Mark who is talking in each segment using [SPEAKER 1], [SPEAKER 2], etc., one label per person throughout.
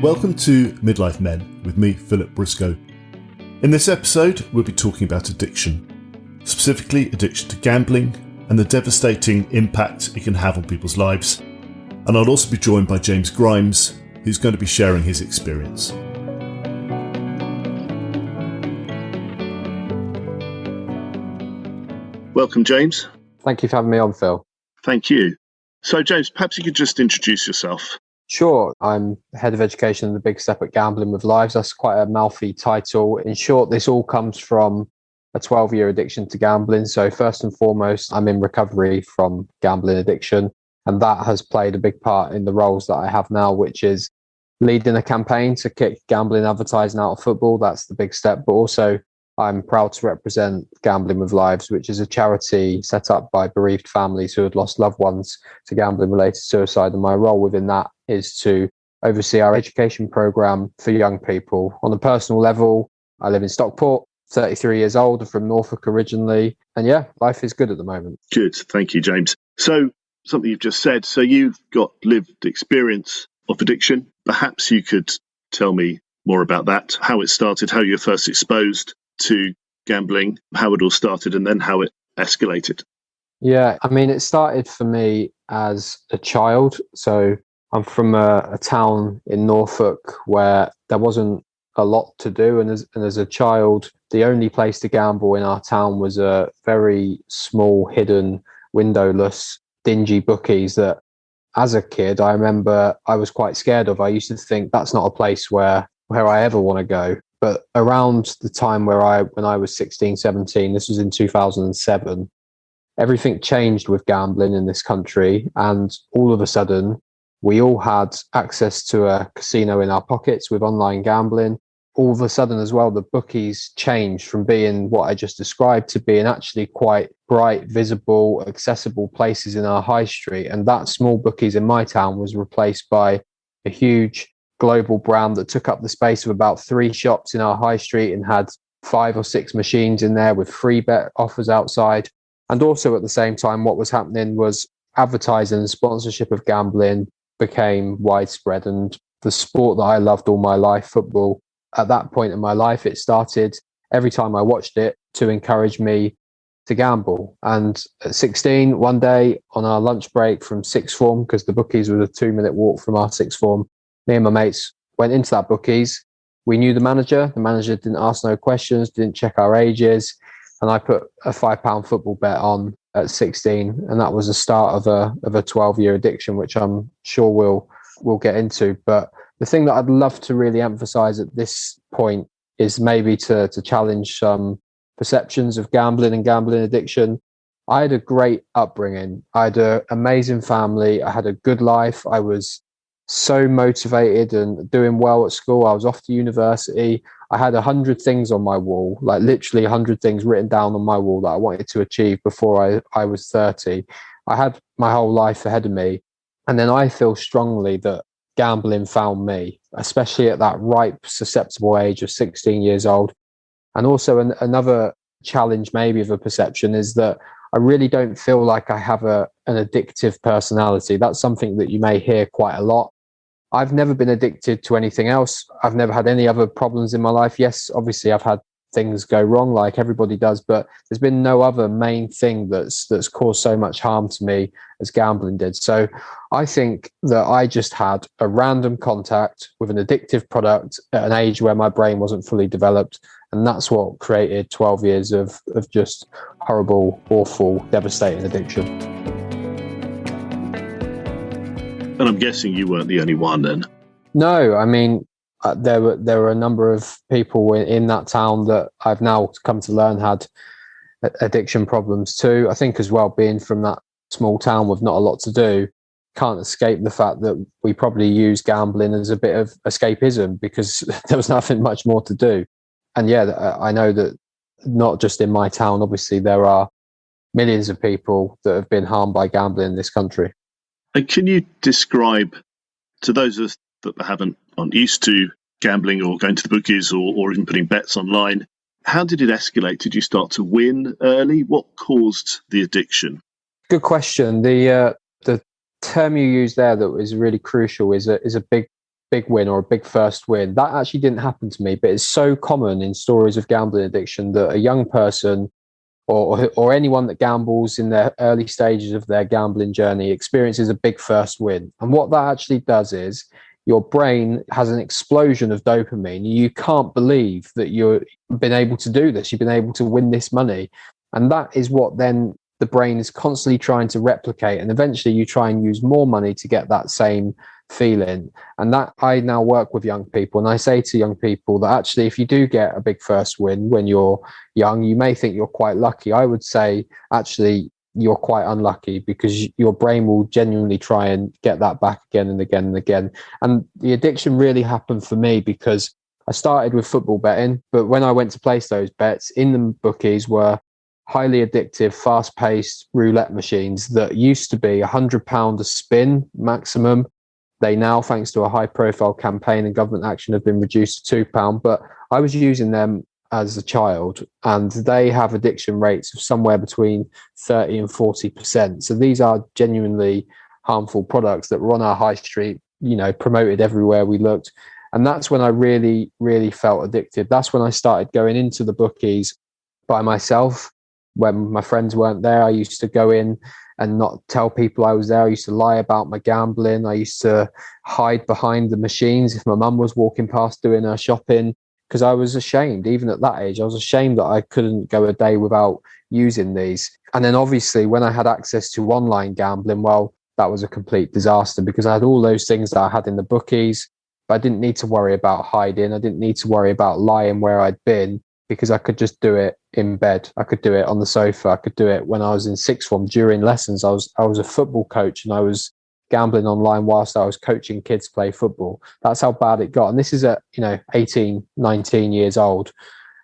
[SPEAKER 1] Welcome to Midlife Men with me, Philip Briscoe. In this episode, we'll be talking about addiction, specifically addiction to gambling and the devastating impact it can have on people's lives. And I'll also be joined by James Grimes, who's going to be sharing his experience. Welcome, James.
[SPEAKER 2] Thank you for having me on, Phil.
[SPEAKER 1] Thank you. So, James, perhaps you could just introduce yourself.
[SPEAKER 2] Sure. I'm Head of Education in the Big Step at Gambling with Lives. That's quite a mouthy title. In short, this all comes from a 12-year addiction to gambling. So first and foremost, I'm in recovery from gambling addiction. And that has played a big part in the roles that I have now, which is leading a campaign to kick gambling advertising out of football. That's the big step. But also, I'm proud to represent Gambling with Lives, which is a charity set up by bereaved families who had lost loved ones to gambling-related suicide. And my role within that is to oversee our education program for young people. On a personal level, I live in Stockport, 33 years old, I'm from Norfolk originally. And yeah, life is good at the moment.
[SPEAKER 1] Good. Thank you, James. So something you've just said, so you've got lived experience of addiction. Perhaps you could tell me more about that, how it started, how you were first exposed to gambling, how it all started, and then how it escalated.
[SPEAKER 2] Yeah, I mean, it started for me as a child. So I'm from a town in Norfolk where there wasn't a lot to do. And as a child, the only place to gamble in our town was a very small, hidden, windowless, dingy bookies that, as a kid, I remember I was quite scared of. I used to think that's not a place where I ever want to go. But around the time when I was 16, 17, this was in 2007, everything changed with gambling in this country. And all of a sudden, we all had access to a casino in our pockets with online gambling. All of a sudden as well, the bookies changed from being what I just described to being actually quite bright, visible, accessible places in our high street. And that small bookies in my town was replaced by a huge global brand that took up the space of about 3 shops in our high street and had 5 or 6 machines in there with free bet offers outside. And also at the same time, what was happening was advertising and sponsorship of gambling became widespread. And the sport that I loved all my life, football, at that point in my life, it started every time I watched it to encourage me to gamble. And at 16, one day on our lunch break from sixth form, because the bookies was a 2-minute walk from our sixth form, me and my mates went into that bookies. We knew the manager. The manager didn't ask no questions, didn't check our ages. And I put a £5 football bet on at 16. And that was the start of a 12-year addiction, which I'm sure we'll get into. But the thing that I'd love to really emphasize at this point is maybe to challenge some perceptions of gambling and gambling addiction. I had a great upbringing. I had an amazing family. I had a good life. I was so motivated and doing well at school. I was off to university. I had 100 things on my wall, like literally 100 things written down on my wall that I wanted to achieve before I was 30. I had my whole life ahead of me. And then I feel strongly that gambling found me, especially at that ripe, susceptible age of 16 years old. And also another challenge maybe of a perception is that I really don't feel like I have an addictive personality. That's something that you may hear quite a lot. I've never been addicted to anything else. I've never had any other problems in my life. Yes, obviously I've had things go wrong like everybody does, but there's been no other main thing that's caused so much harm to me as gambling did. So I think that I just had a random contact with an addictive product at an age where my brain wasn't fully developed. And that's what created 12 years of just horrible, awful, devastating addiction.
[SPEAKER 1] And I'm guessing you weren't the only one then.
[SPEAKER 2] No, I mean, there were a number of people in that town that I've now come to learn had addiction problems too. I think as well, being from that small town with not a lot to do, can't escape the fact that we probably use gambling as a bit of escapism because there was nothing much more to do. And yeah, I know that not just in my town, obviously there are millions of people that have been harmed by gambling in this country.
[SPEAKER 1] And can you describe, to those of us that aren't used to gambling or going to the bookies or even putting bets online, how did it escalate? Did you start to win early? What caused the addiction?
[SPEAKER 2] Good question. The term you use there that is really crucial is a big big win or a big first win. That actually didn't happen to me, but it's so common in stories of gambling addiction that a young person or anyone that gambles in their early stages of their gambling journey experiences a big first win. And what that actually does is your brain has an explosion of dopamine. You can't believe that you've been able to do this. You've been able to win this money. And that is what then the brain is constantly trying to replicate. And eventually you try and use more money to get that same feeling. And that I now work with young people, and I say to young people that actually if you do get a big first win when you're young, you may think you're quite lucky. I would say actually you're quite unlucky, because your brain will genuinely try and get that back again and again and again. And the addiction really happened for me because I started with football betting, but when I went to place those bets, in the bookies were highly addictive, fast-paced roulette machines that used to be £100 a spin maximum. They now, thanks to a high-profile campaign and government action, have been reduced to £2. But I was using them as a child, and they have addiction rates of somewhere between 30 and 40%. So these are genuinely harmful products that were on our high street, promoted everywhere we looked. And that's when I really, really felt addicted. That's when I started going into the bookies by myself. When my friends weren't there, I used to go in and not tell people I was there. I used to lie about my gambling. I used to hide behind the machines if my mum was walking past doing her shopping, because I was ashamed. Even at that age, I was ashamed that I couldn't go a day without using these. And then obviously when I had access to online gambling, well, that was a complete disaster, because I had all those things that I had in the bookies, but I didn't need to worry about hiding. I didn't need to worry about lying where I'd been, because I could just do it in bed. I could do it on the sofa. I could do it when I was in sixth form during lessons. I was a football coach, and I was gambling online whilst I was coaching kids play football. That's how bad it got. And this is at 18, 19 years old.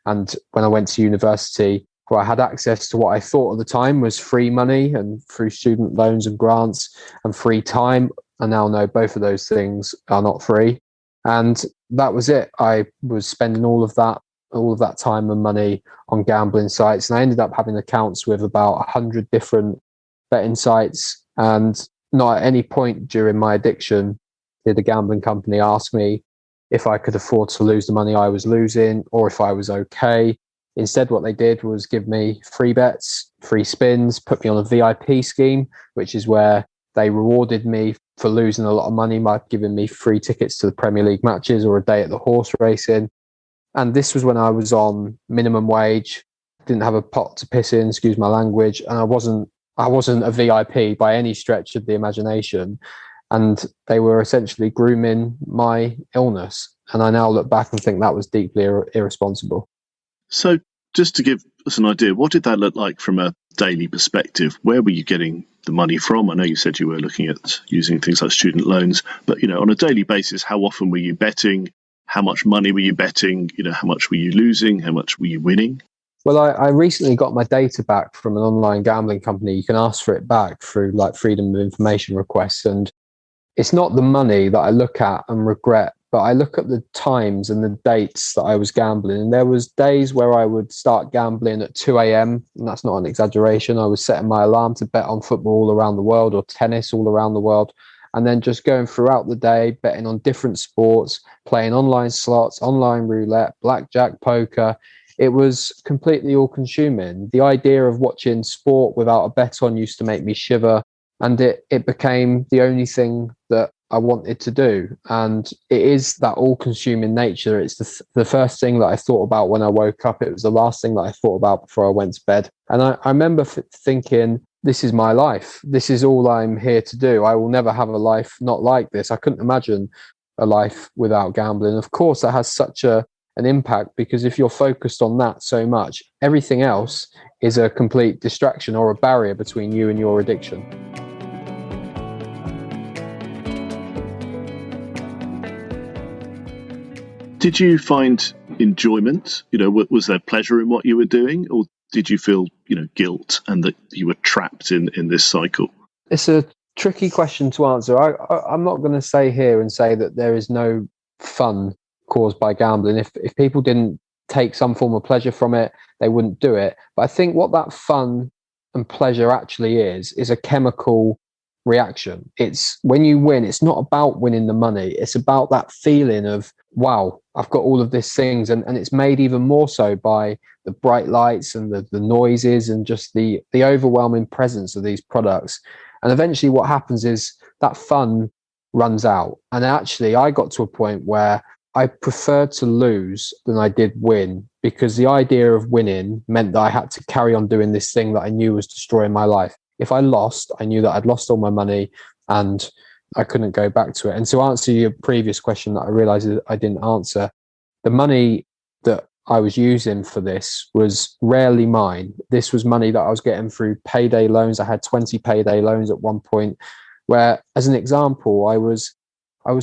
[SPEAKER 2] And when I went to university, where I had access to what I thought at the time was free money, and through student loans and grants, and free time, I now know both of those things are not free. And that was it. I was spending all of that time and money on gambling sites. And I ended up having accounts with about 100 different betting sites. And not at any point during my addiction did a gambling company ask me if I could afford to lose the money I was losing, or if I was okay. Instead, what they did was give me free bets, free spins, put me on a VIP scheme, which is where they rewarded me for losing a lot of money by giving me free tickets to the Premier League matches or a day at the horse racing. And this was when I was on minimum wage, didn't have a pot to piss in, excuse my language, and I wasn't a VIP by any stretch of the imagination. And they were essentially grooming my illness. And I now look back and think that was deeply irresponsible.
[SPEAKER 1] So just to give us an idea, what did that look like from a daily perspective? Where were you getting the money from? I know you said you were looking at using things like student loans, but on a daily basis, how often were you betting? How much money were you betting? How much were you losing? How much were you winning?
[SPEAKER 2] Well, I recently got my data back from an online gambling company. You can ask for it back through like freedom of information requests. And it's not the money that I look at and regret, but I look at the times and the dates that I was gambling. And there was days where I would start gambling at 2 a.m. And that's not an exaggeration. I was setting my alarm to bet on football all around the world, or tennis all around the world. And then just going throughout the day, betting on different sports, playing online slots, online roulette, blackjack, poker. It was completely all-consuming. The idea of watching sport without a bet on used to make me shiver, and it became the only thing that I wanted to do. And it is that all-consuming nature. It's the first thing that I thought about when I woke up. It was the last thing that I thought about before I went to bed. And I remember thinking, this is my life. This is all I'm here to do. I will never have a life not like this. I couldn't imagine a life without gambling. Of course, that has such an impact, because if you're focused on that so much, everything else is a complete distraction or a barrier between you and your addiction.
[SPEAKER 1] Did you find enjoyment? Was there pleasure in what you were doing, or did you feel, guilt and that you were trapped in this cycle?
[SPEAKER 2] It's a tricky question to answer. I'm not going to say here and say that there is no fun caused by gambling. If people didn't take some form of pleasure from it, they wouldn't do it. But I think what that fun and pleasure actually is a chemical reaction. It's when you win, it's not about winning the money. It's about that feeling of, wow, I've got all of these things. And it's made even more so by the bright lights and the noises and just the overwhelming presence of these products. And eventually what happens is that fun runs out. And actually, I got to a point where I preferred to lose than I did win, because the idea of winning meant that I had to carry on doing this thing that I knew was destroying my life. If I lost, I knew that I'd lost all my money and I couldn't go back to it. And to answer your previous question that I realized I didn't answer, the money that I was using for this was rarely mine. This was money that I was getting through payday loans. I had 20 payday loans at one point, where, as an example, I was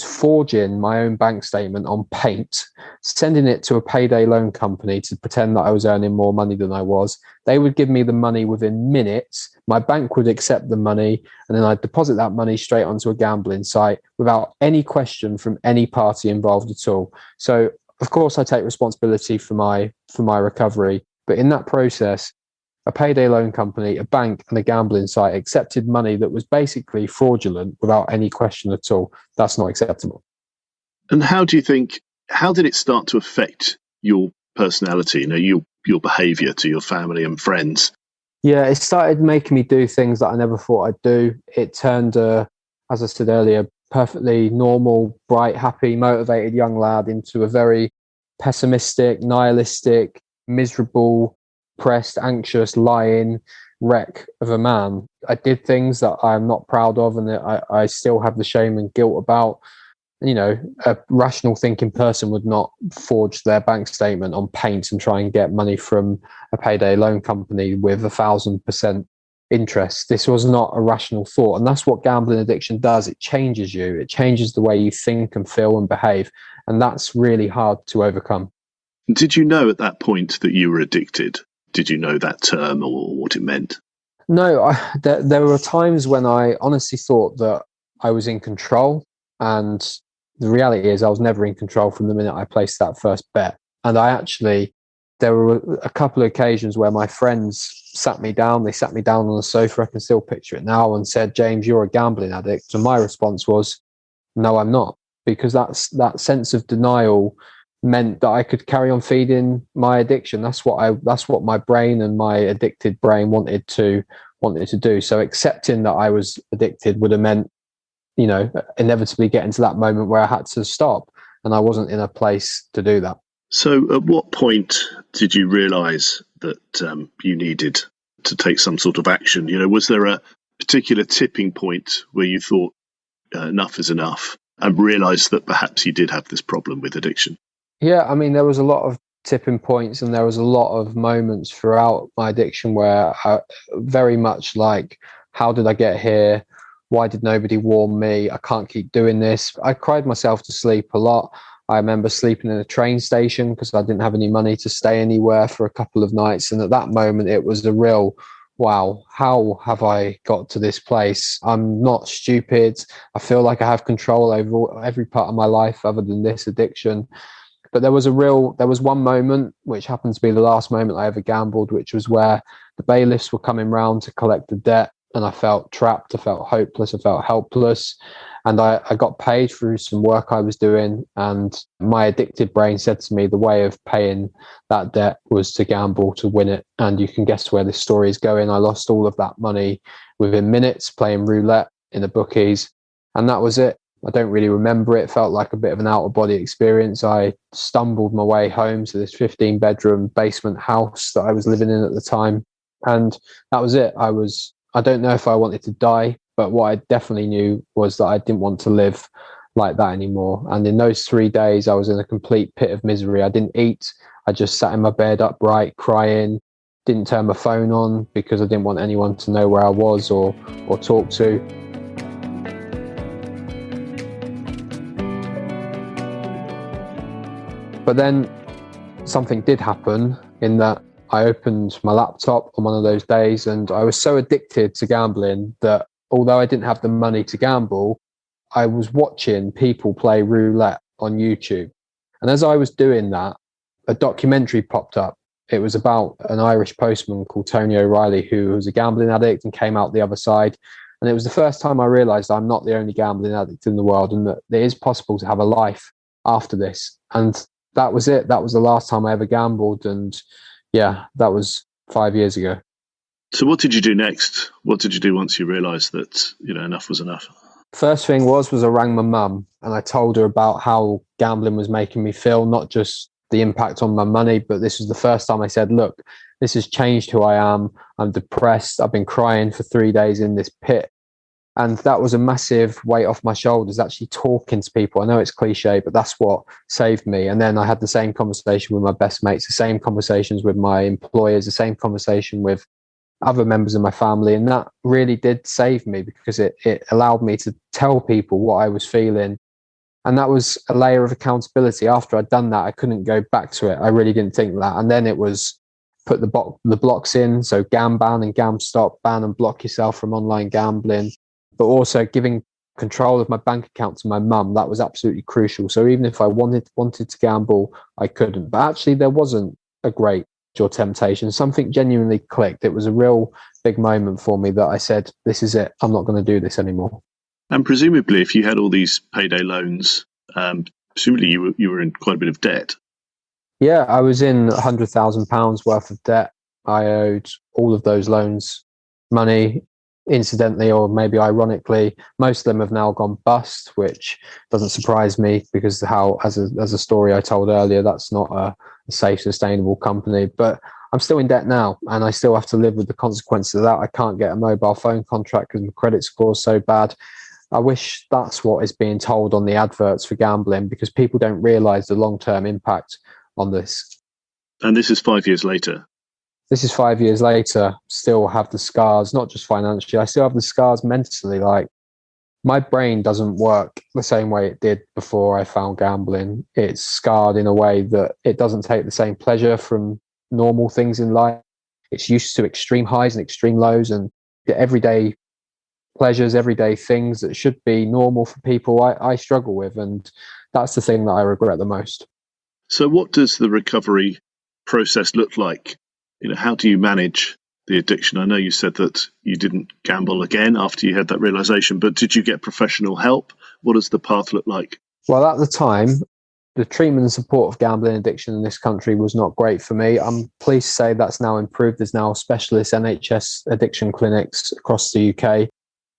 [SPEAKER 2] forging my own bank statement on Paint, sending it to a payday loan company to pretend that I was earning more money than I was. They would give me the money within minutes. My bank would accept the money, and then I'd deposit that money straight onto a gambling site without any question from any party involved at all. So, of course, I take responsibility for my recovery. But in that process, a payday loan company, a bank, and a gambling site accepted money that was basically fraudulent without any question at all. That's not acceptable.
[SPEAKER 3] And how did it start to affect your personality, your behaviour to your family and friends?
[SPEAKER 2] Yeah, it started making me do things that I never thought I'd do. It turned, as I said earlier, perfectly normal, bright, happy, motivated young lad into a very pessimistic, nihilistic, miserable, depressed, anxious, lying wreck of a man. I did things that I'm not proud of and that I still have the shame and guilt about. You know, a rational thinking person would not forge their bank statement on Paint and try and get money from a payday loan company with 1,000% interest. This was not a rational thought. And that's what gambling addiction does. It changes you. It changes the way you think and feel and behave. And that's really hard to overcome.
[SPEAKER 3] Did you know at that point that you were addicted? Did you know that term or what it meant?
[SPEAKER 2] No, there were times when I honestly thought that I was in control. And the reality is I was never in control from the minute I placed that first bet. And there were a couple of occasions where my friends sat me down. They sat me down on the sofa. I can still picture it now, and said, "James, you're a gambling addict." And my response was, "No, I'm not," because that sense of denial meant that I could carry on feeding my addiction. That's what my brain and my addicted brain wanted to do. So accepting that I was addicted would have meant, inevitably getting to that moment where I had to stop, and I wasn't in a place to do that.
[SPEAKER 3] So at what point did you realise that you needed to take some sort of action? Was there a particular tipping point where you thought enough is enough and realised that perhaps you did have this problem with addiction?
[SPEAKER 2] Yeah, I mean, there was a lot of tipping points and there was a lot of moments throughout my addiction where I very much like, how did I get here? Why did nobody warn me? I can't keep doing this. I cried myself to sleep a lot. I remember sleeping in a train station because I didn't have any money to stay anywhere for a couple of nights. And at that moment, it was a real, wow, how have I got to this place? I'm not stupid. I feel like I have control over every part of my life other than this addiction. But there was one moment, which happened to be the last moment I ever gambled, which was where the bailiffs were coming round to collect the debt. And I felt trapped, I felt hopeless, I felt helpless. And I got paid through some work I was doing. And my addicted brain said to me, the way of paying that debt was to gamble, to win it. And you can guess where this story is going. I lost all of that money within minutes playing roulette in the bookies. And that was it. I don't really remember it. It felt like a bit of an out-of-body experience. I stumbled my way home to this 15-bedroom basement house that I was living in at the time. And that was it. I don't know if I wanted to die, but what I definitely knew was that I didn't want to live like that anymore. And in those 3 days, I was in a complete pit of misery. I didn't eat. I just sat in my bed upright, crying, didn't turn my phone on because I didn't want anyone to know where I was or talk to. But then something did happen in that I opened my laptop on one of those days and I was so addicted to gambling that although I didn't have the money to gamble, I was watching people play roulette on YouTube. And as I was doing that, a documentary popped up. It was about an Irish postman called Tony O'Reilly, who was a gambling addict and came out the other side. And it was the first time I realized I'm not the only gambling addict in the world and that it is possible to have a life after this. And that was it. That was the last time I ever gambled. And yeah, that was 5 years ago.
[SPEAKER 3] So what did you do next? What did you do once you realised that, enough was enough?
[SPEAKER 2] First thing was I rang my mum and I told her about how gambling was making me feel, not just the impact on my money, but this was the first time I said, look, this has changed who I am. I'm depressed. I've been crying for 3 days in this pit. And that was a massive weight off my shoulders, actually talking to people. I know it's cliche, but that's what saved me. And then I had the same conversation with my best mates, the same conversations with my employers, the same conversation with other members of my family. And that really did save me because it allowed me to tell people what I was feeling. And that was a layer of accountability. After I'd done that, I couldn't go back to it. I really didn't think that. And then it was put the blocks in. So GamBan and GamStop, ban and block yourself from online gambling, but also giving control of my bank account to my mum. That was absolutely crucial. So even if I wanted to gamble, I couldn't. But actually, there wasn't a great or temptation. Something genuinely clicked. It was a real big moment for me that I said, this is it. I'm not going to do this anymore.
[SPEAKER 3] And presumably, if you had all these payday loans, presumably you were in quite a bit of debt.
[SPEAKER 2] Yeah, I was in £100,000 worth of debt. I owed all of those loans money. Incidentally, or maybe ironically, most of them have now gone bust, which doesn't surprise me because as a story I told earlier, that's not a safe, sustainable company. But I'm still in debt now, and I still have to live with the consequences of that. I can't get a mobile phone contract because my credit score is so bad. I wish that's what is being told on the adverts for gambling, because people don't realise the long-term impact on this.
[SPEAKER 3] And this is 5 years later.
[SPEAKER 2] This is 5 years later, still have the scars, not just financially, I still have the scars mentally. Like, my brain doesn't work the same way it did before I found gambling. It's scarred in a way that it doesn't take the same pleasure from normal things in life. It's used to extreme highs and extreme lows, and the everyday pleasures, everyday things that should be normal for people, I struggle with. And that's the thing that I regret the most.
[SPEAKER 3] So what does the recovery process look like? How do you manage the addiction? I know you said that you didn't gamble again after you had that realization, but did you get professional help? What does the path look like?
[SPEAKER 2] Well, at the time, the treatment and support of gambling addiction in this country was not great for me. I'm pleased to say that's now improved. There's now specialist NHS addiction clinics across the UK.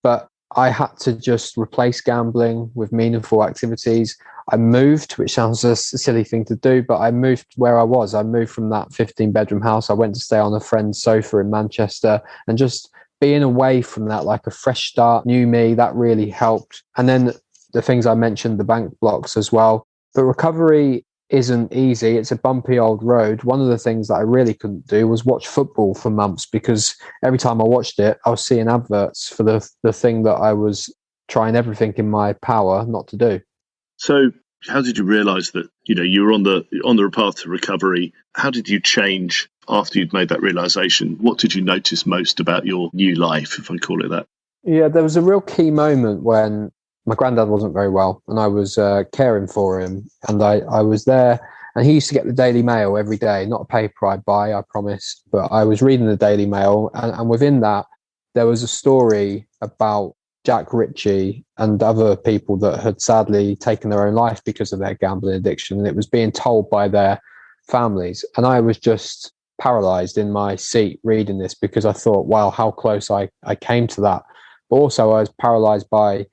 [SPEAKER 2] But I had to just replace gambling with meaningful activities. I moved, which sounds a silly thing to do, but I moved where I was. I moved from that 15-bedroom house. I went to stay on a friend's sofa in Manchester, and just being away from that, like a fresh start, new me, that really helped. And then the things I mentioned, the bank blocks as well. But recovery isn't easy. It's a bumpy old road. One of the things that I really couldn't do was watch football for months, because every time I watched it, I was seeing adverts for the thing that I was trying everything in my power not to do.
[SPEAKER 3] So how did you realise that, you were on the path to recovery? How did you change after you'd made that realisation? What did you notice most about your new life, if I call it that?
[SPEAKER 2] Yeah, there was a real key moment when my granddad wasn't very well, and I was caring for him, and I was there, and he used to get the Daily Mail every day, not a paper I'd buy, I promise, but I was reading the Daily Mail, and within that, there was a story about Jack Ritchie and other people that had sadly taken their own life because of their gambling addiction, and it was being told by their families. And I was just paralyzed in my seat reading this, because I thought, wow, how close I came to that. But also I was paralyzed by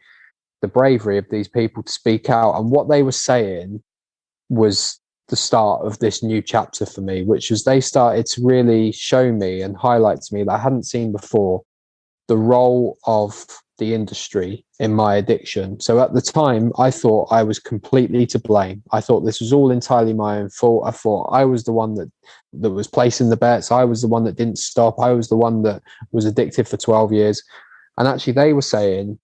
[SPEAKER 2] the bravery of these people to speak out. And what they were saying was the start of this new chapter for me, which was they started to really show me and highlight to me that I hadn't seen before, the role of the industry in my addiction. So at the time, I thought I was completely to blame. I thought this was all entirely my own fault. I thought I was the one that was placing the bets. I was the one that didn't stop. I was the one that was addicted for 12 years. And actually, they were saying,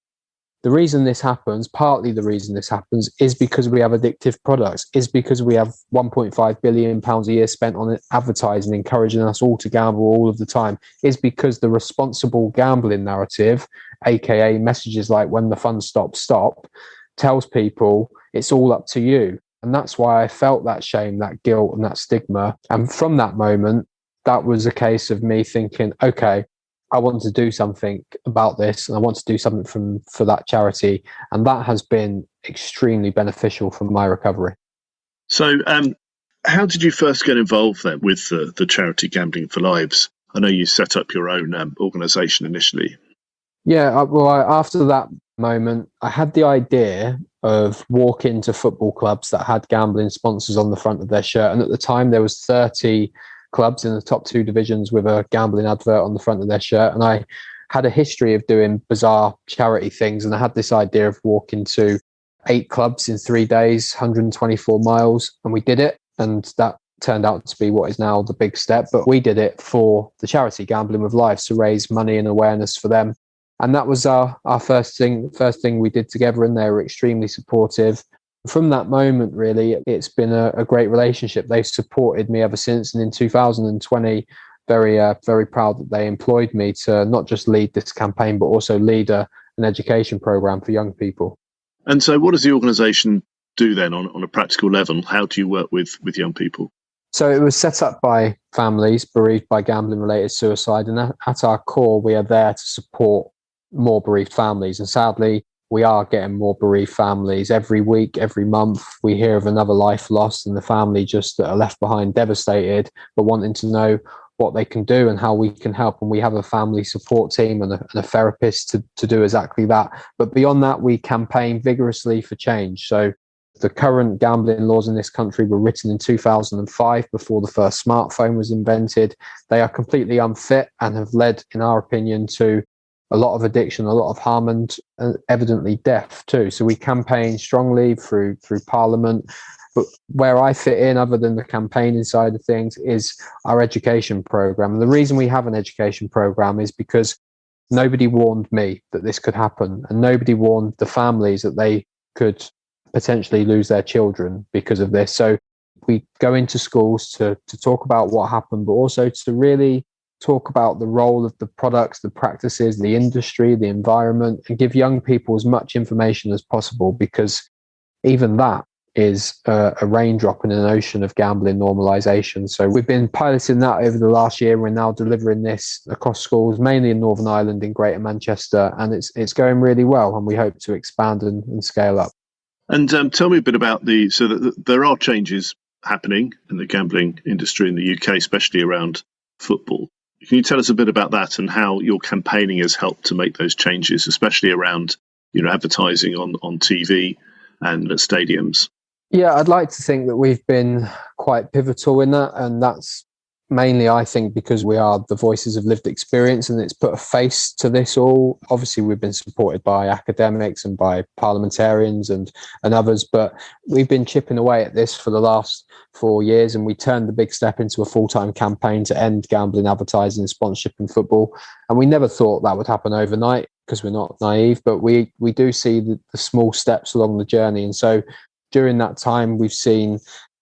[SPEAKER 2] the reason this happens, partly the reason this happens, is because we have addictive products, is because we have £1.5 billion a year spent on advertising, encouraging us all to gamble all of the time, is because the responsible gambling narrative, aka messages like when the fun stops, stop, tells people it's all up to you. And that's why I felt that shame, that guilt, and that stigma. And from that moment, that was a case of me thinking, okay, I want to do something about this, and I want to do something for that charity. And that has been extremely beneficial for my recovery.
[SPEAKER 3] So, how did you first get involved then with the charity Gambling for Lives? I know you set up your own organisation initially.
[SPEAKER 2] Yeah, after that moment, I had the idea of walking to football clubs that had gambling sponsors on the front of their shirt. And at the time, there was 30 clubs in the top 2 divisions with a gambling advert on the front of their shirt. And I had a history of doing bizarre charity things. And I had this idea of walking to 8 clubs in 3 days, 124 miles. And we did it. And that turned out to be what is now the big step. But we did it for the charity Gambling with Lives to raise money and awareness for them. And that was our first thing we did together, and they were extremely supportive. From that moment, really, it's been a great relationship. They've supported me ever since. And in 2020, very proud that they employed me to not just lead this campaign, but also lead an education program for young people.
[SPEAKER 3] And so what does the organisation do then on a practical level? How do you work with young people?
[SPEAKER 2] So it was set up by families bereaved by gambling-related suicide. And at our core, we are there to support more bereaved families. And sadly, we are getting more bereaved families every week, every month. We hear of another life lost, and the family just that are left behind devastated, but wanting to know what they can do and how we can help. And we have a family support team and a therapist to do exactly that. But beyond that, we campaign vigorously for change. So the current gambling laws in this country were written in 2005, before the first smartphone was invented. They are completely unfit and have led, in our opinion, to a lot of addiction, a lot of harm, and evidently death too. So we campaign strongly through Parliament. But where I fit in, other than the campaigning side of things, is our education program. And the reason we have an education program is because nobody warned me that this could happen, and nobody warned the families that they could potentially lose their children because of this. So we go into schools to talk about what happened, but also to really talk about the role of the products, the practices, the industry, the environment, and give young people as much information as possible, because even that is a raindrop in an ocean of gambling normalisation. So we've been piloting that over the last year. We're now delivering this across schools, mainly in Northern Ireland, in Greater Manchester, and it's going really well, and we hope to expand and scale up.
[SPEAKER 3] And tell me a bit about there are changes happening in the gambling industry in the UK, especially around football. Can you tell us a bit about that and how your campaigning has helped to make those changes, especially around advertising on TV and at stadiums?
[SPEAKER 2] Yeah, I'd like to think that we've been quite pivotal in that, and that's mainly, I think, because we are the voices of lived experience, and it's put a face to this all. Obviously, we've been supported by academics and by parliamentarians and others, but we've been chipping away at this for the last 4 years, and we turned the big step into a full-time campaign to end gambling advertising and sponsorship in football. And we never thought that would happen overnight, because we're not naive, but we do see the small steps along the journey. And so during that time, we've seen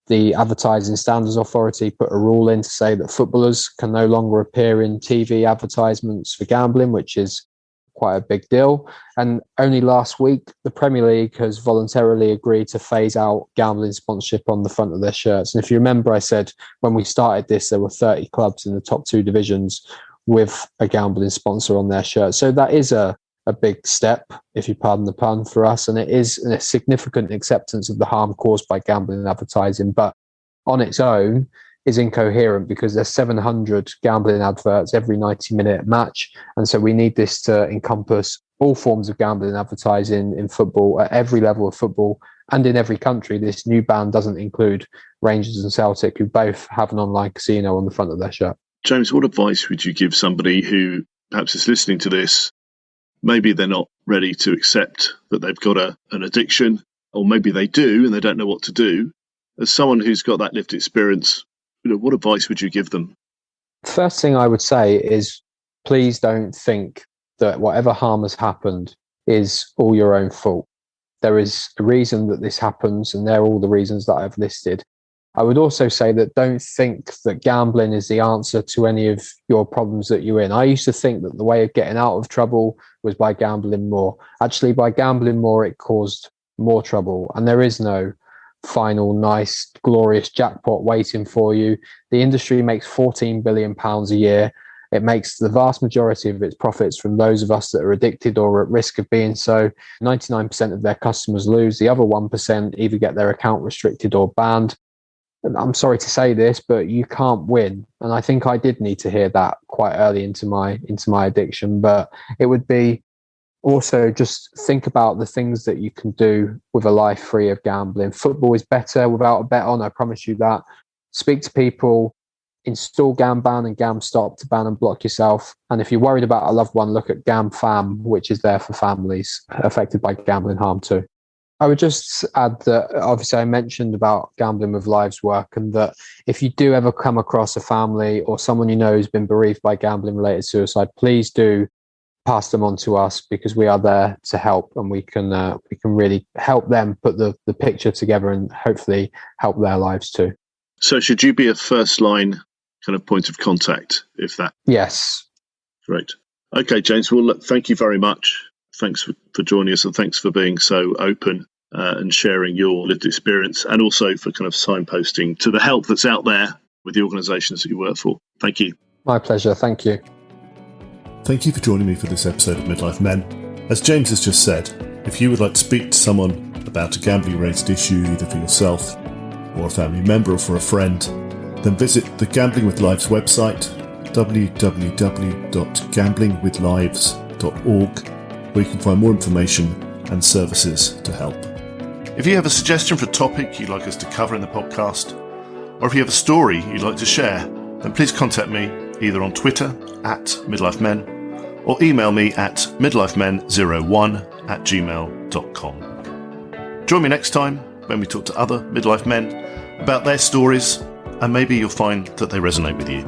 [SPEAKER 2] the Advertising Standards Authority put a rule in to say that footballers can no longer appear in TV advertisements for gambling, which is quite a big deal. And only last week, the Premier League has voluntarily agreed to phase out gambling sponsorship on the front of their shirts. And if you remember, I said when we started this, there were 30 clubs in the top 2 divisions with a gambling sponsor on their shirt. So that is a big step, if you pardon the pun, for us. And it is a significant acceptance of the harm caused by gambling advertising, but on its own is incoherent, because there's 700 gambling adverts every 90-minute match. And so we need this to encompass all forms of gambling advertising in football, at every level of football and in every country. This new ban doesn't include Rangers and Celtic, who both have an online casino on the front of their shirt.
[SPEAKER 3] James, what advice would you give somebody who perhaps is listening to this? Maybe they're not ready to accept that they've got an addiction, or maybe they do and they don't know what to do. As someone who's got that lived experience, what advice would you give them?
[SPEAKER 2] First thing I would say is, please don't think that whatever harm has happened is all your own fault. There is a reason that this happens, and they're all the reasons that I've listed. I would also say that don't think that gambling is the answer to any of your problems that you're in. I used to think that the way of getting out of trouble was by gambling more. Actually, by gambling more, it caused more trouble. And there is no final, nice, glorious jackpot waiting for you. The industry makes £14 billion a year. It makes the vast majority of its profits from those of us that are addicted or at risk of being so. 99% of their customers lose. The other 1% either get their account restricted or banned. And I'm sorry to say this, but you can't win. And I think I did need to hear that quite early into my addiction. But it would be also just think about the things that you can do with a life free of gambling. Football is better without a bet on, I promise you that. Speak to people, install GamBan and GamStop to ban and block yourself. And if you're worried about a loved one, look at GamFam, which is there for families affected by gambling harm too. I would just add that obviously I mentioned about Gambling with Lives work, and that if you do ever come across a family or someone you know who's been bereaved by gambling related suicide, please do pass them on to us, because we are there to help, and we can really help them put the picture together and hopefully help their lives too.
[SPEAKER 3] So should you be a first line kind of point of contact if that?
[SPEAKER 2] Yes.
[SPEAKER 3] Great. Okay, James. Well, look, thank you very much. Thanks for joining us, and thanks for being so open and sharing your lived experience, and also for kind of signposting to the help that's out there with the organisations that you work for. Thank you.
[SPEAKER 2] My pleasure. Thank you.
[SPEAKER 1] Thank you for joining me for this episode of Midlife Men. As James has just said, if you would like to speak to someone about a gambling-related issue, either for yourself or a family member or for a friend, then visit the Gambling with Lives website, www.gamblingwithlives.org, where you can find more information and services to help. If you have a suggestion for a topic you'd like us to cover in the podcast, or if you have a story you'd like to share, then please contact me either on Twitter @MidlifeMen or email me at midlifemen01@gmail.com. Join me next time when we talk to other midlife men about their stories, and maybe you'll find that they resonate with you.